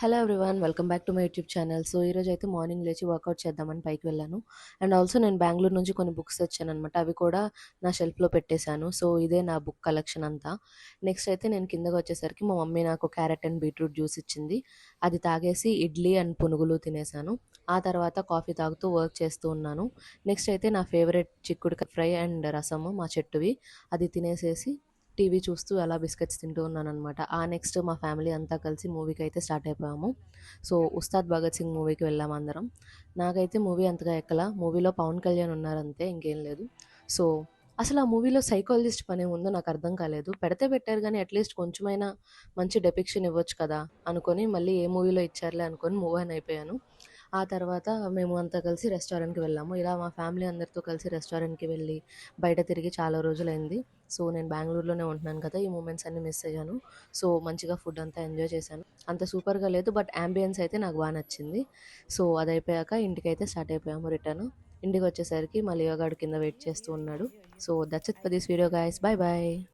Hello everyone, welcome back to my YouTube channel. So ఈరోజు అయితే morning లేచి work out చేద్దామని పైకి వెళ్ళాను. అండ్ ఆల్సో నేను బెంగళూరు నుంచి కొన్ని బుక్స్ తెచ్చాననమాట. అవి కూడా నా షెల్ఫ్లో పెట్టేశాను. సో ఇదే నా బుక్ కలెక్షన్ అంతా. నెక్స్ట్ అయితే నేను కిందకి వచ్చేసరికి మా మమ్మీ నాకు క్యారెట్ అండ్ బీట్రూట్ జ్యూస్ ఇచ్చింది. అది తాగేసి ఇడ్లీ అండ్ పునుగులు తినేసాను. ఆ తర్వాత కాఫీ తాగుతూ వర్క్ చేస్తూ ఉన్నాను. నెక్స్ట్ అయితే నా ఫేవరెట్ చిక్కుడుకాయ ఫ్రై అండ్ రసము మా చెట్టువి అది తినేసేసి టీవీ చూస్తూ అలా బిస్కెట్స్ తింటూ ఉన్నాననమాట. నెక్స్ట్ మా ఫ్యామిలీ అంతా కలిసి మూవీకి అయితే స్టార్ట్ అయిపోయాము. సో ఉస్తాద్ భగత్ సింగ్ మూవీకి వెళ్ళాము అందరం. నాకైతే మూవీ అంతగా ఎక్కల. మూవీలో పవన్ కళ్యాణ్ ఉన్నారంతే, ఇంకేం లేదు. సో అసలు ఆ మూవీలో సైకాలజిస్ట్ పనేముందో నాకు అర్థం కాలేదు. పెడితే పెట్టారు కానీ అట్లీస్ట్ కొంచెమైనా మంచి డెపిక్షన్ ఇవ్వచ్చు కదా అనుకొని మళ్ళీ ఏ మూవీలో ఇచ్చారులే అనుకొని మూవ్ ఆన్ అయిపోయాను. ఆ తర్వాత మేము అంతా కలిసి రెస్టారెంట్కి వెళ్ళాము. ఇలా మా ఫ్యామిలీ అందరితో కలిసి రెస్టారెంట్కి వెళ్ళి బయట తిరిగి చాలా రోజులైంది. సో నేను బెంగళూరులోనే ఉంటున్నాను కదా, ఈ మూమెంట్స్ అన్ని మిస్ అయ్యాను. సో మంచిగా ఫుడ్ అంతా ఎంజాయ్ చేశాను. అంత సూపర్గా లేదు, బట్ యాంబియన్స్ అయితే నాకు బాగా నచ్చింది. సో అది అయిపోయాక ఇంటికైతే స్టార్ట్ అయిపోయాము రిటర్న్. ఇంటికి వచ్చేసరికి మా లియోగాడు కింద వెయిట్ చేస్తూ ఉన్నాడు. So that's it for this video guys. Bye bye.